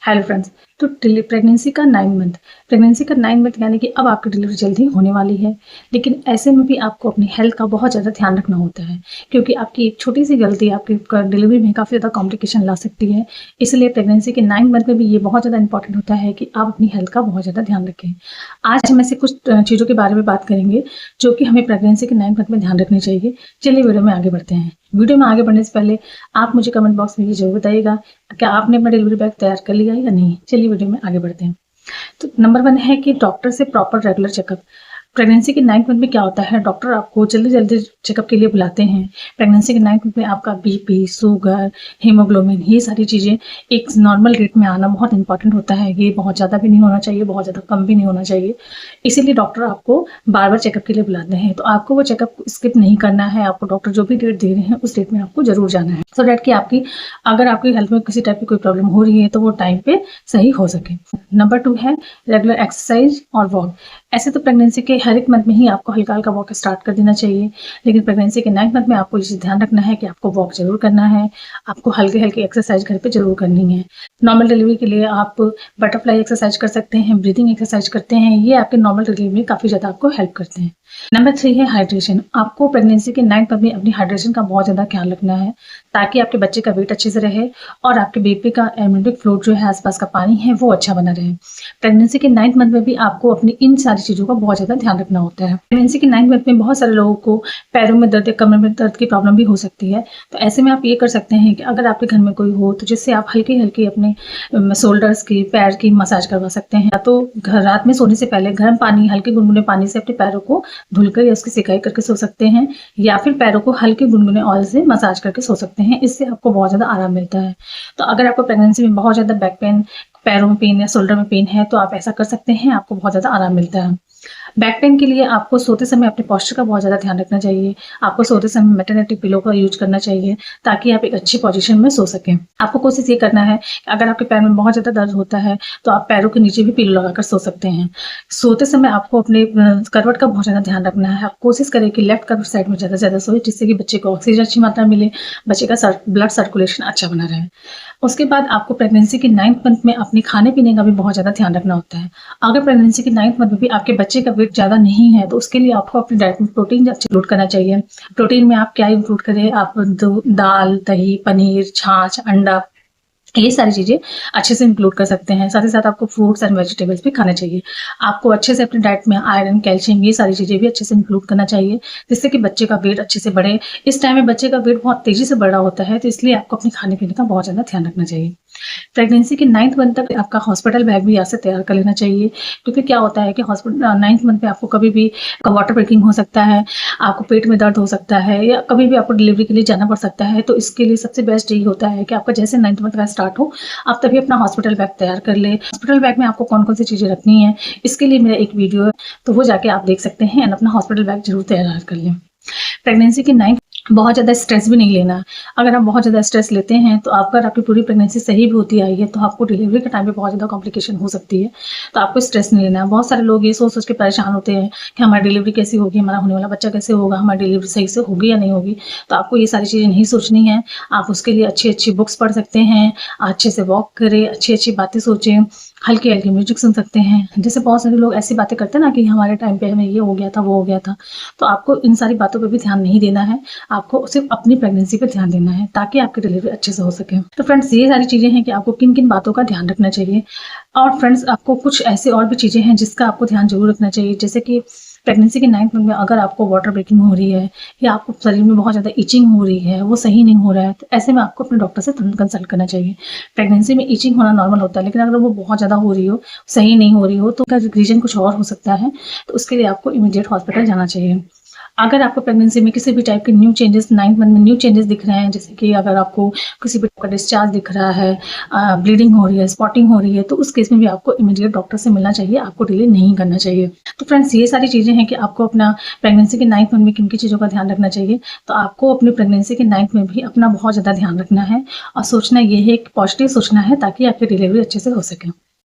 Hello friends. तो pregnancy का 9 month यानी कि अब आपकी डिलीवरी जल्दी होने वाली है। लेकिन ऐसे में भी आपको अपनी हेल्थ का बहुत ज़्यादा ध्यान रखना होता है, क्योंकि आपकी एक छोटी सी गलती आपकी डिलीवरी में काफ़ी ज़्यादा कॉम्प्लिकेशन ला सकती है। इसलिए प्रेगनेंसी के 9 मंथ में भी ये बहुत ज़्यादा इंपॉर्टेंट होता है कि आप अपनी हेल्थ का बहुत ज़्यादा ध्यान रखें। आज हम ऐसे कुछ चीज़ों के बारे में बात करेंगे जो कि हमें प्रेगनेंसी के 9 मंथ में ध्यान रखनी चाहिए। चलिए वीडियो में आगे बढ़ते हैं। वीडियो में आगे बढ़ने से पहले आप मुझे कमेंट बॉक्स में ये जरूर बताइएगा, क्या आपने अपना डिलीवरी बैग तैयार कर लिया या नहीं। चलिए वीडियो में आगे बढ़ते हैं। तो नंबर 1 है कि डॉक्टर से प्रॉपर रेगुलर चेकअप। प्रेगनेंसी के 9 मंथ में क्या होता है, डॉक्टर आपको जल्दी जल्दी चेकअप के लिए बुलाते हैं। प्रेगनेंसी के 9 मंथ में आपका बीपी, शुगर, हीमोग्लोबिन, ये सारी चीज़ें एक नॉर्मल रेट में आना बहुत इंपॉर्टेंट होता है। ये बहुत ज़्यादा भी नहीं होना चाहिए, बहुत ज़्यादा कम भी नहीं होना चाहिए। इसीलिए डॉक्टर आपको बार बार चेकअप के लिए बुलाते हैं। तो आपको वो चेकअप स्किप नहीं करना है। आपको डॉक्टर जो भी डेट दे रहे हैं उस डेट में आपको जरूर जाना है, सो डेट कि अगर आपकी हेल्थ में किसी टाइप की कोई प्रॉब्लम हो रही है तो वो टाइम पे सही हो सके। नंबर 2 है रेगुलर एक्सरसाइज और वॉक। ऐसे तो प्रेगनेंसी के हर एक मंथ में ही आपको हल्का हल्का वॉक स्टार्ट कर देना चाहिए, लेकिन प्रेगनेंसी के 9 मंथ में आपको ये चीज़ ध्यान रखना है कि आपको वॉक जरूर करना है। आपको हल्के हल्के एक्सरसाइज घर पे जरूर करनी है। नॉर्मल डिलीवरी के लिए आप बटरफ्लाई एक्सरसाइज कर सकते हैं, ब्रीदिंग एक्सरसाइज करते हैं। ये आपके नॉर्मल डिलीवरी में काफ़ी ज़्यादा आपको हेल्प करते हैं। नंबर 3 है हाइड्रेशन। आपको प्रेगनेंसी के 9 मंथ में अपनी हाइड्रेशन का बहुत ज़्यादा ख्याल रखना है, ताकि आपके बच्चे का वेट अच्छे से रहे और आपके बेबी का एमनियोटिक फ्लूइड जो है, आसपास का पानी है, वो अच्छा बना रहे। प्रेगनेंसी के 9 मंथ में भी आपको अपनी इन सारी चीज़ों का बहुत ज़्यादा ध्यान रखना होता है। प्रेगनेंसी के 9 मंथ में बहुत सारे लोगों को पैरों में दर्द या कमर में दर्द की प्रॉब्लम भी हो सकती है। तो ऐसे में आप ये कर सकते हैं कि अगर आपके घर में कोई हो तो जिससे आप हल्की हल्की अपने शोल्डर्स की, पैर की मसाज करवा सकते हैं। या तो रात में सोने से पहले गर्म पानी, हल्के गुनगुने पानी से अपने पैरों को धुलकर या उसकी सिकाई करके सो सकते हैं, या फिर पैरों को हल्के गुनगुने ऑयल से मसाज करके सो सकते हैं। इससे आपको बहुत ज़्यादा आराम मिलता है। तो अगर आपको प्रेगनेंसी में बहुत ज़्यादा बैक पेन, पैरों में पेन या शोल्डर में पेन है तो आप ऐसा कर सकते हैं, आपको बहुत ज़्यादा आराम मिलता है। बैक पेन के लिए आपको सोते समय अपने पोस्चर का बहुत ज़्यादा ध्यान रखना चाहिए। आपको सोते समय मैटरनिटी पिलो का यूज करना चाहिए, ताकि आप एक अच्छी पोजीशन में सो सकें। आपको कोशिश ये करना है कि अगर आपके पैर में बहुत ज़्यादा दर्द होता है तो आप पैरों के नीचे भी पिलो लगाकर सो सकते हैं। सोते समय आपको अपने करवट का बहुत ज़्यादा ध्यान रखना है। आप कोशिश करें कि लेफ्ट करवट साइड में ज़्यादा से ज़्यादा सोए, जिससे कि बच्चे को ऑक्सीजन अच्छी मात्रा मिले, बच्चे का ब्लड सर्कुलेशन अच्छा बना रहे। उसके बाद आपको प्रेगनेंसी के 9 मंथ में अपने खाने पीने का भी बहुत ज़्यादा ध्यान रखना होता है। अगर प्रेगनेंसी के 9 मंथ में भी आपके बच्चे का वेट ज़्यादा नहीं है तो उसके लिए आपको अपनी डाइट में प्रोटीन इंक्लूड करना चाहिए। प्रोटीन में आप क्या इंक्लूड करें, आप दाल, दही, पनीर, छाछ, अंडा, ये सारी चीज़ें अच्छे से इंक्लूड कर सकते हैं। साथ ही साथ आपको फ्रूट्स एंड वेजिटेबल्स भी खाने चाहिए। आपको अच्छे से अपनी डाइट में आयरन, कैल्शियम, ये सारी चीज़ें भी अच्छे से इंक्लूड करना चाहिए, जिससे कि बच्चे का वेट अच्छे से बढ़े। इस टाइम में बच्चे का वेट बहुत तेज़ी से बढ़ रहा होता है, तो इसलिए आपको अपने खाने पीने का बहुत ज़्यादा ध्यान रखना चाहिए। प्रेगनेंसी के 9th मंथ तक आपका हॉस्पिटल बैग भी यहाँ से तैयार कर लेना चाहिए, क्योंकि क्या होता है कि 9th मंथ में आपको कभी भी वाटर ब्रेकिंग हो सकता है, आपको पेट में दर्द हो सकता है, या कभी भी आपको डिलीवरी के लिए जाना पड़ सकता है। तो इसके लिए सबसे बेस्ट यही होता है कि आपका जैसे 9th मंथ का स्टार्ट हो, आप तभी अपना हॉस्पिटल बैग तैयार कर ले। हॉस्पिटल बैग में आपको कौन कौन सी चीज़ें रखनी है, इसके लिए मेरा एक वीडियो है, तो वो जाके आप देख सकते हैं। एंड अपना हॉस्पिटल बैग जरूर तैयार कर लें। प्रेगनेंसी के 9 बहुत ज़्यादा स्ट्रेस भी नहीं लेना। अगर आप बहुत ज़्यादा स्ट्रेस लेते हैं तो अगर आपकी पूरी प्रेगनेंसी सही भी होती आई है तो आपको डिलीवरी के टाइम पे बहुत ज़्यादा कॉम्प्लिकेशन हो सकती है। तो आपको स्ट्रेस नहीं लेना है। बहुत सारे लोग ये सोच सोच के परेशान होते हैं कि हमारी डिलीवरी कैसी होगी, हमारा होने वाला बच्चा कैसे होगा, हमारी डिलीवरी सही से होगी या नहीं होगी। तो आपको ये सारी चीज़ें नहीं सोचनी है। आप उसके लिए अच्छी अच्छी बुक्स पढ़ सकते हैं, अच्छे से वॉक करें, अच्छी अच्छी बातें सोचें, हल्की हल्की म्यूजिक सुन सकते हैं। जैसे बहुत सारे लोग ऐसी बातें करते हैं ना कि हमारे टाइम पे हमें ये हो गया था, वो हो गया था। तो आपको इन सारी बातों पे भी ध्यान नहीं देना है। आपको सिर्फ अपनी प्रेगनेंसी पे ध्यान देना है, ताकि आपकी डिलीवरी अच्छे से हो सके। तो फ्रेंड्स, ये सारी चीज़ें हैं कि आपको किन किन बातों का ध्यान रखना चाहिए। और फ्रेंड्स, आपको कुछ ऐसे और भी चीज़ें हैं जिसका आपको ध्यान जरूर रखना चाहिए। जैसे कि प्रेगनेंसी के 9 मंथ में अगर आपको वाटर ब्रेकिंग हो रही है, या आपको शरीर में बहुत ज़्यादा इचिंग हो रही है, वो सही नहीं हो रहा है, तो ऐसे में आपको अपने डॉक्टर से तुरंत कंसल्ट करना चाहिए। प्रेगनेंसी में इचिंग होना नॉर्मल होता है, लेकिन अगर वो बहुत ज़्यादा हो रही हो, सही नहीं हो रही हो, तो उसका रीज़न कुछ और हो सकता है। तो उसके लिए आपको इमीडिएट हॉस्पिटल जाना चाहिए। अगर आपको प्रेगनेंसी में किसी भी टाइप के न्यू चेंजेस, 9 मंथ में न्यू चेंजेस दिख रहे हैं, जैसे कि अगर आपको किसी भी टाइप का डिस्चार्ज दिख रहा है, ब्लीडिंग हो रही है, स्पॉटिंग हो रही है, तो उस केस में भी आपको इमीडिएट डॉक्टर से मिलना चाहिए। आपको डिले नहीं करना चाहिए। तो फ्रेंड्स, ये सारी चीज़ें हैं कि आपको अपना प्रेगनेंसी के 9 मंथ में किन किन चीज़ों का ध्यान रखना चाहिए। तो आपको अपनी प्रेगनेंसी के 9 में भी अपना बहुत ज़्यादा ध्यान रखना है, और सोचना ये है कि पॉजिटिव सोचना है, ताकि आपकी डिलीवरी अच्छे से हो सके।